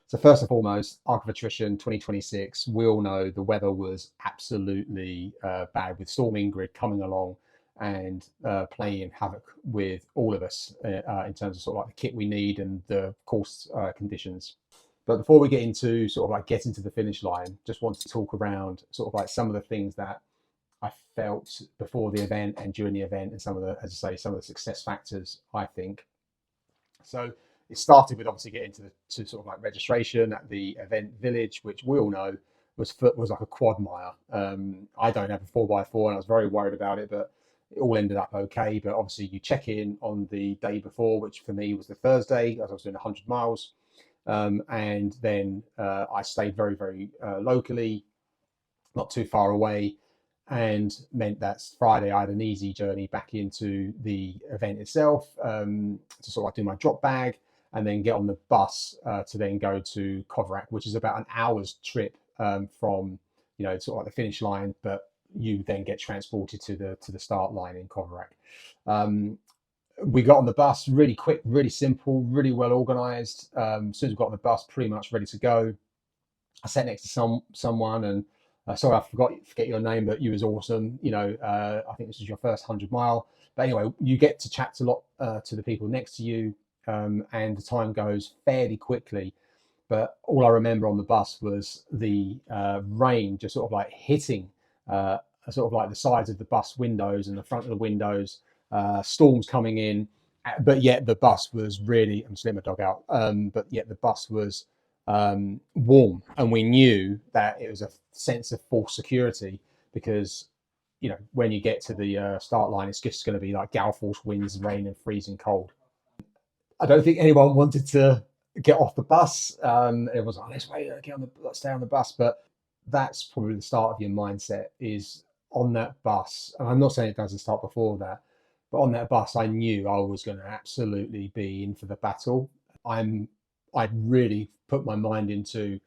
So first and foremost, Arc of Attrition 2026. We all know the weather was absolutely bad with Storm Ingrid coming along and playing havoc with all of us in terms of sort of like the kit we need and the course conditions. But before we get into sort of like getting to the finish line, just want to talk around sort of like some of the things that I felt before the event and during the event, and some of the, as I say, some of the success factors, I think. So it started with obviously getting to sort of like registration at the event village, which we all know was like a quad mile. I don't have a 4x4 and I was very worried about it, but it all ended up okay. But obviously you check in on the day before, which for me was the Thursday, as I was doing 100 miles. And then I stayed very locally, not too far away, and meant that Friday I had an easy journey back into the event itself, to sort of like do my drop bag and then get on the bus to then go to Kovrak, which is about an hour's trip from sort of like the finish line, but you then get transported to the start line in Kovrak. We got on the bus really quick, really simple, really well organized. As soon as we got on the bus, pretty much ready to go. I sat next to someone, and sorry, I forget your name, but you was awesome. I think this was your first 100 mile. But anyway, you get to chat a lot to the people next to you, and the time goes fairly quickly. But all I remember on the bus was the rain just sort of like hitting sort of like the sides of the bus windows and the front of the windows, storms coming in, but yet the bus was really, I'm just letting my dog out, but yet the bus was warm, and we knew that it was a sense of false security because when you get to the start line, it's just going to be like gale force winds, rain, and freezing cold. I don't think anyone wanted to get off the bus. It was like, let's wait, let's stay on the bus. But that's probably the start of your mindset is on that bus. And I'm not saying it doesn't start before that, but on that bus, I knew I was going to absolutely be in for the battle. I'd really put my mind into,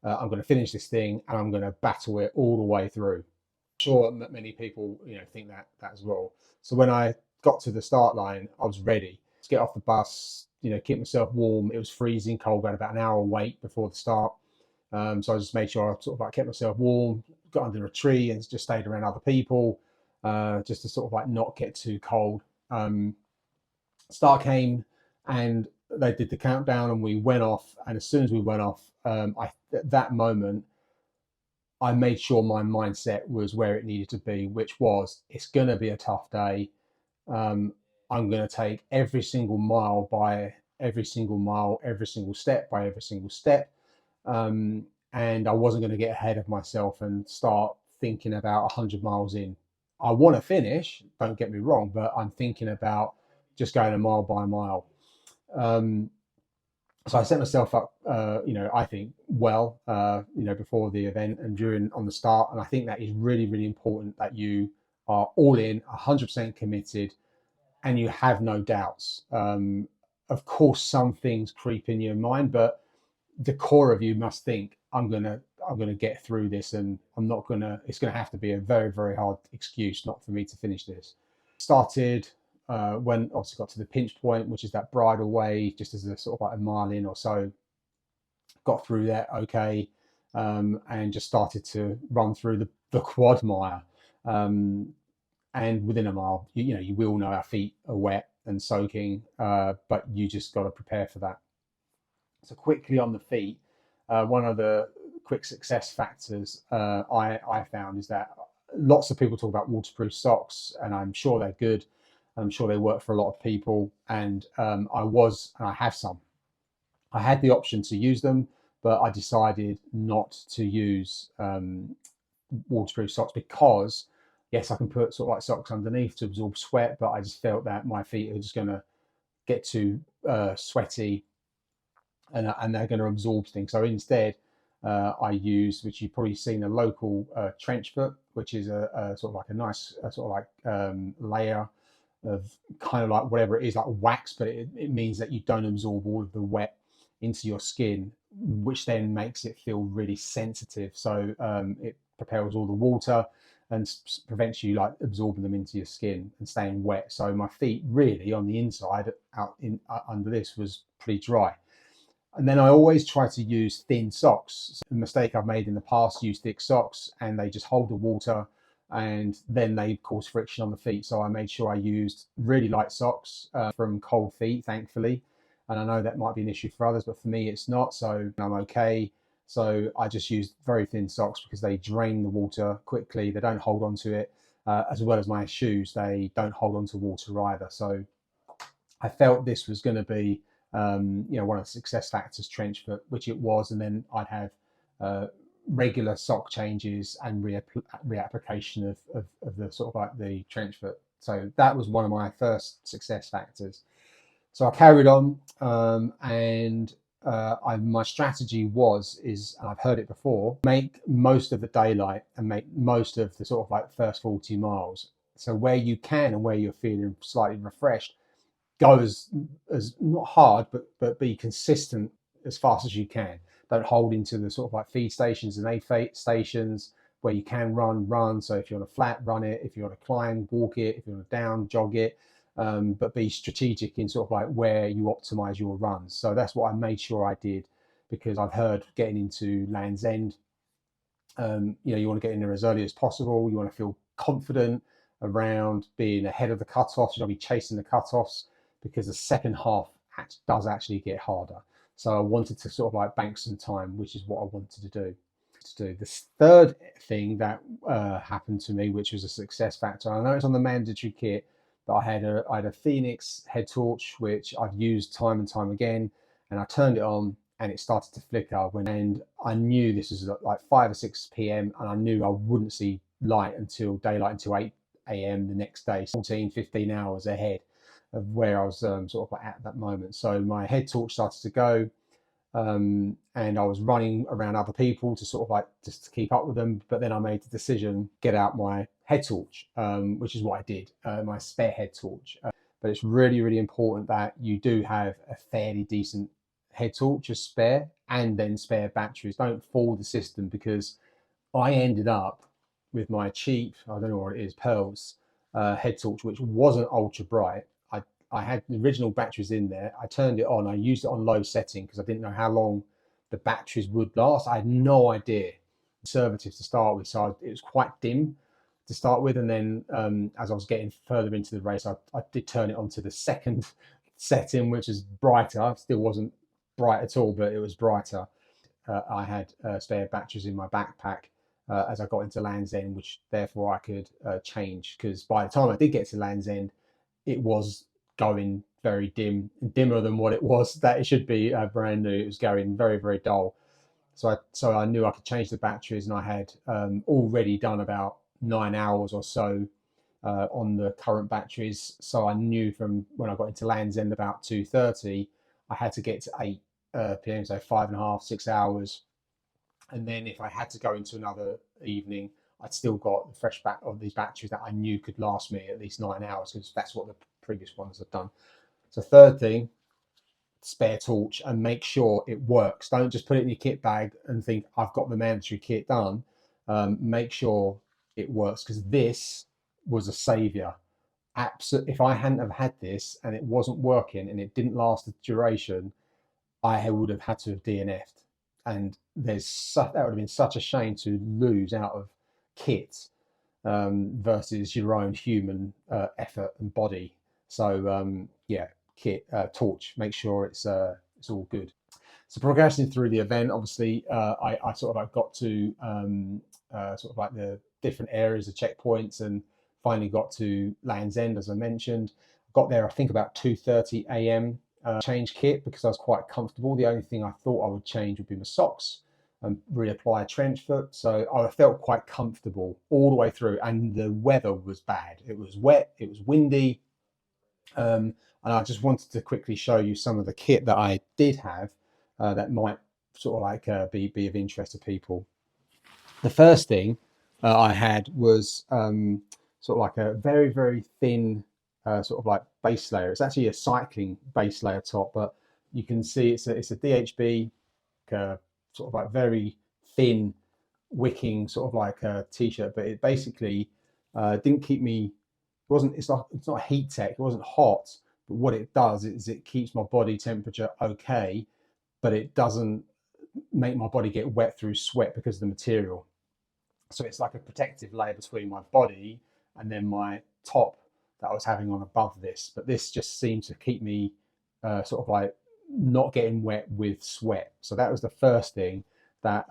I'm going to finish this thing and I'm going to battle it all the way through. I'm sure that many people, think that as well. So when I got to the start line, I was ready to get off the bus, keep myself warm. It was freezing cold. We had about an hour wait before the start. So I just made sure I sort of like kept myself warm, got under a tree and just stayed around other people, just to sort of like not get too cold. Start came and they did the countdown and we went off. And as soon as we went off, at that moment, I made sure my mindset was where it needed to be, which was it's going to be a tough day. I'm going to take every single mile by every single mile, every single step by every single step. And I wasn't going to get ahead of myself and start thinking about 100 miles in. I want to finish, don't get me wrong, but I'm thinking about just going a mile by mile. So I set myself up, I think well, before the event and during on the start. And I think that is really important that you are all in, 100% committed, and you have no doubts. Of course, some things creep in your mind, but the core of you must think, I'm gonna get through this, and I'm not gonna. It's gonna have to be a very hard excuse not for me to finish this. Started when obviously got to the pinch point, which is that bridle way, just as a sort of like a mile in or so. Got through that okay, and just started to run through the quad mile. And within a mile, you will know our feet are wet and soaking, but you just got to prepare for that. So quickly on the feet, one of the quick success factors I found is that lots of people talk about waterproof socks, and I'm sure they're good. I'm sure they work for a lot of people, and I have some. I had the option to use them, but I decided not to use waterproof socks because, yes, I can put sort of like socks underneath to absorb sweat, but I just felt that my feet are just going to get too sweaty, and they're going to absorb things. So instead, I used, which you've probably seen, a local trench foot, which is a sort of like a nice sort of like layer of kind of like whatever it is, like wax, but it means that you don't absorb all of the wet into your skin, which then makes it feel really sensitive. So it propels all the water and prevents you like absorbing them into your skin and staying wet. So my feet really on the inside out in under this was pretty dry. And then I always try to use thin socks. A mistake I've made in the past, use thick socks and they just hold the water and then they cause friction on the feet. So I made sure I used really light socks from Cold Feet, thankfully. And I know that might be an issue for others, but for me it's not. So I'm okay. So I just used very thin socks because they drain the water quickly. They don't hold on to it, as well as my shoes. They don't hold on to water either. So I felt this was going to be, one of the success factors, trench foot, which it was. And then I'd have regular sock changes and reapplication of the sort of like the trench foot. So that was one of my first success factors. So I carried on, and my strategy and I've heard it before, make most of the daylight and make most of the sort of like first 40 miles. So where you can and where you're feeling slightly refreshed, go as not hard, but be consistent as fast as you can. Don't hold into the sort of like feed stations and aid stations. Where you can run. So if you're on a flat, run it. If you're on a climb, walk it. If you're on a down, jog it. But be strategic in sort of like where you optimize your runs. So that's what I made sure I did, because I've heard getting into Land's End, you want to get in there as early as possible. You want to feel confident around being ahead of the cutoffs. You don't be chasing the cutoffs, because the second half does actually get harder. So I wanted to sort of like bank some time, which is what I wanted to do. The third thing that happened to me, which was a success factor, I know it's on the mandatory kit, but I had a Phoenix head torch, which I've used time and time again, and I turned it on and it started to flicker and I knew this was like 5 or 6 p.m. and I knew I wouldn't see daylight until 8 a.m. the next day, 14, 15 hours ahead of where I was sort of like at that moment. So my head torch started to go, and I was running around other people to sort of like just to keep up with them. But then I made the decision, get out my head torch, which is what I did, my spare head torch. But it's really, really important that you do have a fairly decent head torch, a spare, and then spare batteries. Don't fool the system, because I ended up with my cheap, I don't know what it is, Pearls head torch, which wasn't ultra bright. I had the original batteries in there. I turned it on. I used it on low setting because I didn't know how long the batteries would last. I had no idea. Conservative to start with, so it was quite dim to start with. And then as I was getting further into the race, I did turn it on to the second setting, which is brighter. Still wasn't bright at all, but it was brighter. I had spare batteries in my backpack as I got into Land's End, which therefore I could change, because by the time I did get to Land's End, it was going very dimmer than what it was that it should be brand new. It was going very, very dull. So I knew I could change the batteries, and I had already done about 9 hours or so on the current batteries. So I knew from when I got into Land's End about 2:30, I had to get to 8 p.m. So 5.5, 6 hours. And then if I had to go into another evening, I'd still got the fresh back of these batteries that I knew could last me at least 9 hours, because that's what the previous ones have done. So third thing, spare torch, and make sure it works. Don't just put it in your kit bag and think I've got the mandatory kit done. Make sure it works, because this was a savior. Absolutely, if I hadn't have had this and it wasn't working and it didn't last the duration, I would have had to have DNF'd. And that would have been such a shame to lose out of kit versus your own human effort and body. So kit, torch, make sure it's all good. So progressing through the event, obviously I sort of like got to sort of like the different areas of checkpoints, and finally got to Land's End, as I mentioned. Got there I think about 2:30 a.m. Change kit because I was quite comfortable. The only thing I thought I would change would be my socks and reapply a trench foot. So I felt quite comfortable all the way through, and the weather was bad. It was wet, it was windy. And I just wanted to quickly show you some of the kit that I did have that might sort of like be of interest to people. The first thing I had was sort of like a very, very thin sort of like base layer. It's actually a cycling base layer top, but you can see it's a DHB sort of like very thin wicking sort of like a t-shirt, but it basically didn't keep me, it's not a heat tech, it wasn't hot, but what it does is it keeps my body temperature okay, but it doesn't make my body get wet through sweat because of the material. So it's like a protective layer between my body and then my top that I was having on above this. But this just seemed to keep me sort of like not getting wet with sweat. So that was the first thing that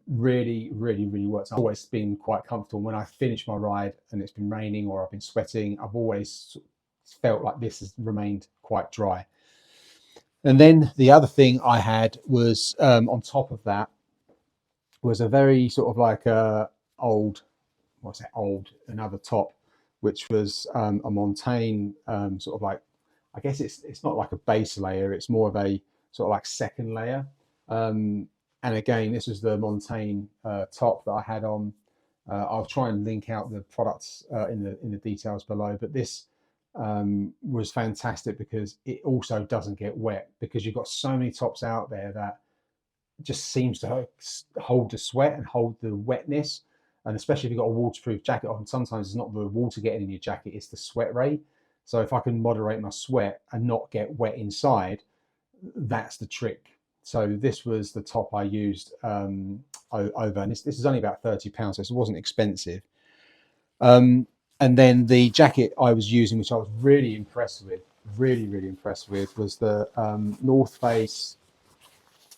really works. I've always been quite comfortable when I finish my ride and it's been raining or I've been sweating. I've always felt like this has remained quite dry. And then the other thing I had was on top of that was a very sort of like another top, which was a Montaigne sort of like, I guess it's not like a base layer, it's more of a sort of like second layer. And again, this was the Montaigne top that I had on. I'll try and link out the products in the details below, but this was fantastic because it also doesn't get wet, because you've got so many tops out there that just seems to hold the sweat and hold the wetness. And especially if you've got a waterproof jacket on, sometimes it's not the water getting in your jacket, it's the sweat rate. So if I can moderate my sweat and not get wet inside, that's the trick. So this was the top I used over, and this is only about £30, so it wasn't expensive. And then the jacket I was using, which I was really impressed with, really impressed with, was the North Face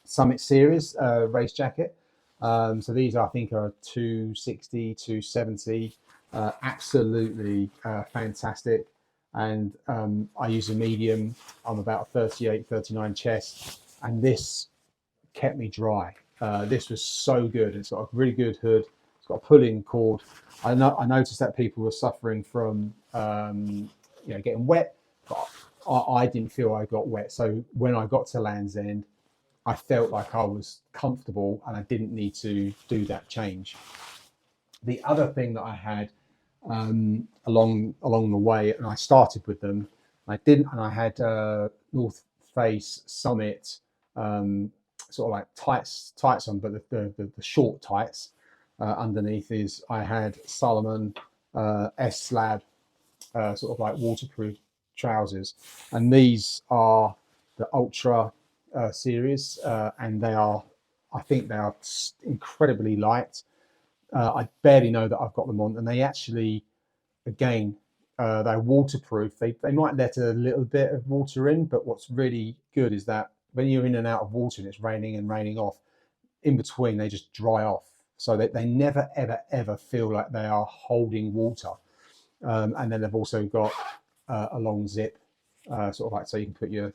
Summit Series race jacket. So these I think are 260, 270, absolutely fantastic. And I use a medium. I'm about 38, 39 chest, and this kept me dry. This was so good. It's got a really good hood. It's got a pull-in cord. I noticed that people were suffering from getting wet, but I didn't feel I got wet. So when I got to Land's End, I felt like I was comfortable and I didn't need to do that change. The other thing that I had along the way, and I started with them, I had North Face Summit sort of like tights on, but the short tights. Underneath is I had Salomon S Slab sort of like waterproof trousers, and these are the Ultra series, and I think they are incredibly light. I barely know that I've got them on, and they actually, again, they're waterproof. They might let a little bit of water in, but what's really good is that when you're in and out of water and it's raining and raining off, in between they just dry off, so that they never ever feel like they are holding water. And then they've also got a long zip, sort of like, so you can put your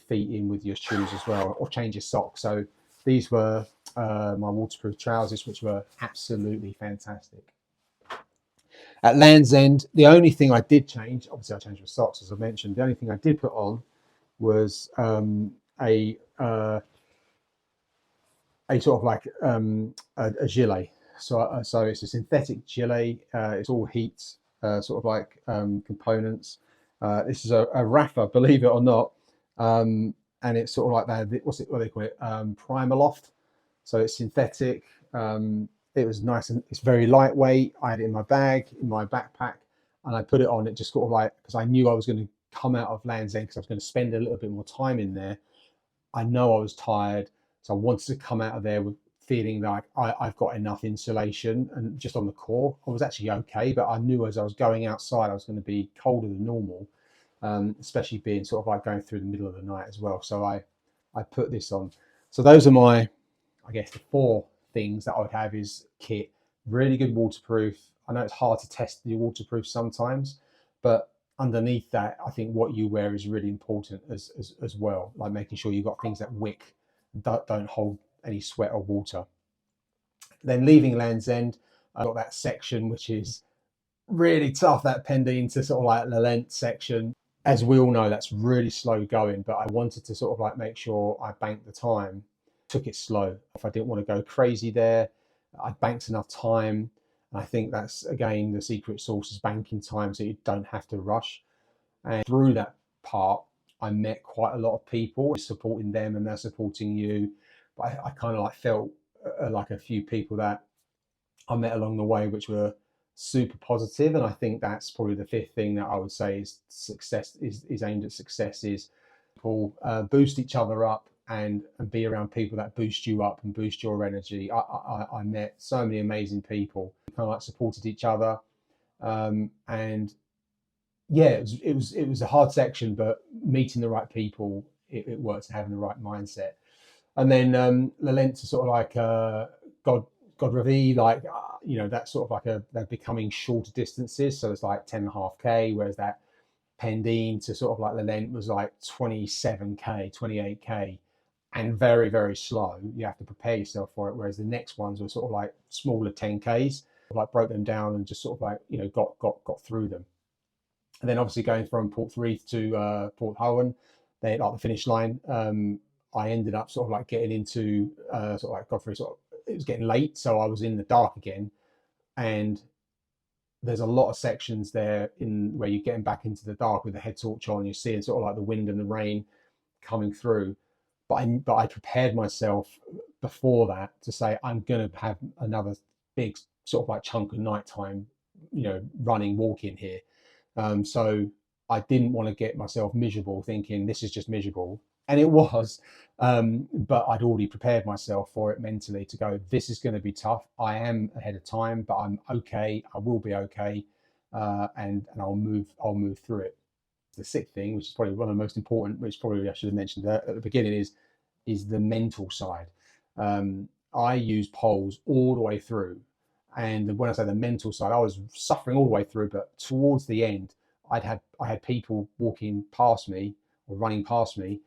feet in with your shoes as well, or change your socks. So these were my waterproof trousers, which were absolutely fantastic. At Land's End, the only thing I did change, obviously I changed my socks as I mentioned, the only thing I did put on was a sort of like a gilet. So it's a synthetic gilet. It's all heat sort of like components. This is a Rafa, believe it or not, and it's sort of like that. What do they call it? Primaloft. So it's synthetic. It was nice, and it's very lightweight. I had it in my bag, in my backpack, and I put it on. It just sort of like, because I knew I was going to come out of Land's End, because I was going to spend a little bit more time in there. I know I was tired, so I wanted to come out of there with feeling like I've got enough insulation, and just on the core, I was actually okay. But I knew as I was going outside, I was going to be colder than normal, especially being sort of like going through the middle of the night as well. So I put this on. So those are my, I guess, the four things that I would have is kit, really good waterproof. I know it's hard to test the waterproof sometimes, but underneath that, I think what you wear is really important as well, like making sure you've got things that wick, don't hold any sweat or water. Then leaving Land's End, I've got that section which is really tough, that Pendine to sort of like the Lent section. As we all know, that's really slow going, but I wanted to sort of like make sure I banked the time, took it slow. If I didn't want to go crazy there, I banked enough time. And I think that's, again, the secret sauce is banking time, so you don't have to rush. And through that part, I met quite a lot of people, supporting them and they're supporting you. But I kind of like felt like a few people that I met along the way, which were super positive. And I think that's probably the fifth thing that I would say is success is aimed at success, is people boost each other up, and be around people that boost you up and boost your energy. I met so many amazing people, kind of like supported each other. And yeah, it was a hard section, but meeting the right people, it worked, having the right mindset. And then the length to sort of like God Ravi, like that's sort of like they're becoming shorter distances. So it's like 10.5K, whereas that Pendine to sort of like the length was like 27K, 28K, and very, very slow. You have to prepare yourself for it. Whereas the next ones were sort of like smaller 10Ks, like broke them down and just sort of like, got through them. And then obviously going from Portreath to Port Howan, they like the finish line. I ended up sort of like getting into sort of like Godfrey, sort of, it was getting late, so I was in the dark again. And there's a lot of sections there in where you're getting back into the dark with the head torch on, you're seeing sort of like the wind and the rain coming through. But I prepared myself before that to say I'm going to have another big sort of like chunk of nighttime, running, walking here. So I didn't want to get myself miserable thinking this is just miserable. And it was, but I'd already prepared myself for it mentally to go, this is going to be tough. I am ahead of time, but I'm okay. I will be okay. And I'll move through it. The sixth thing, which is probably one of the most important, which probably I should have mentioned at the beginning, is the mental side. I use poles all the way through. And when I say the mental side, I was suffering all the way through, but towards the end, I had people walking past me or running past me,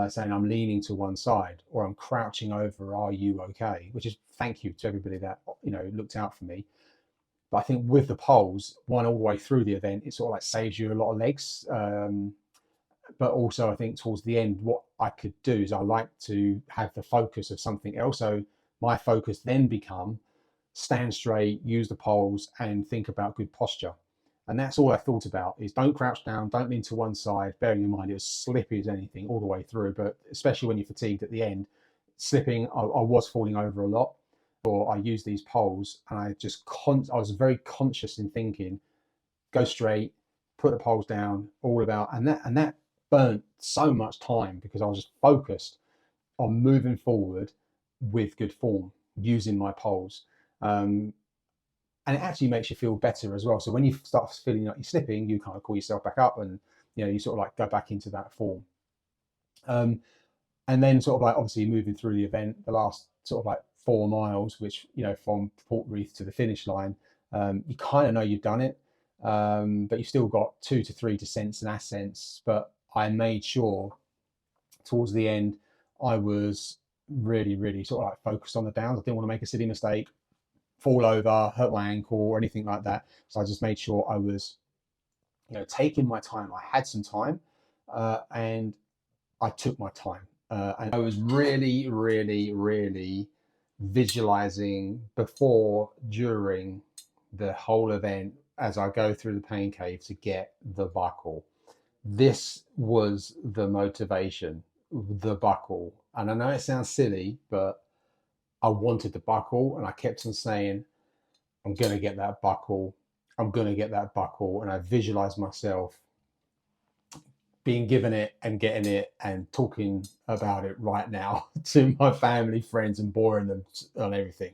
saying I'm leaning to one side or I'm crouching over. Are you okay? Which is thank you to everybody that looked out for me. But I think with the poles, one all the way through the event, it sort of like saves you a lot of legs. But also, I think towards the end, what I could do is I like to have the focus of something else. So my focus then become stand straight, use the poles, and think about good posture. And that's all I thought about is don't crouch down, don't lean to one side, bearing in mind it was slippy as anything all the way through. But especially when you're fatigued at the end, slipping, I was falling over a lot. Or I used these poles and I was very conscious in thinking, go straight, put the poles down, all about, and that burnt so much time because I was just focused on moving forward with good form using my poles. And it actually makes you feel better as well. So when you start feeling like you're slipping, you kind of call yourself back up and you sort of like go back into that form. And then sort of like obviously moving through the event, the last sort of like 4 miles, which from Portreath to the finish line, you kind of know you've done it, but you've still got 2 to 3 descents and ascents. But I made sure towards the end I was really, really sort of like focused on the downs. I didn't want to make a silly mistake, fall over, hurt my ankle or anything like that. So I just made sure I was taking my time. I had some time, and I took my time. And I was really, really, really visualizing before, during the whole event as I go through the pain cave to get the buckle. This was the motivation, the buckle. And I know it sounds silly, but I wanted the buckle and I kept on saying, I'm going to get that buckle. I'm going to get that buckle. And I visualized myself being given it and getting it and talking about it right now to my family, friends, and boring them on everything.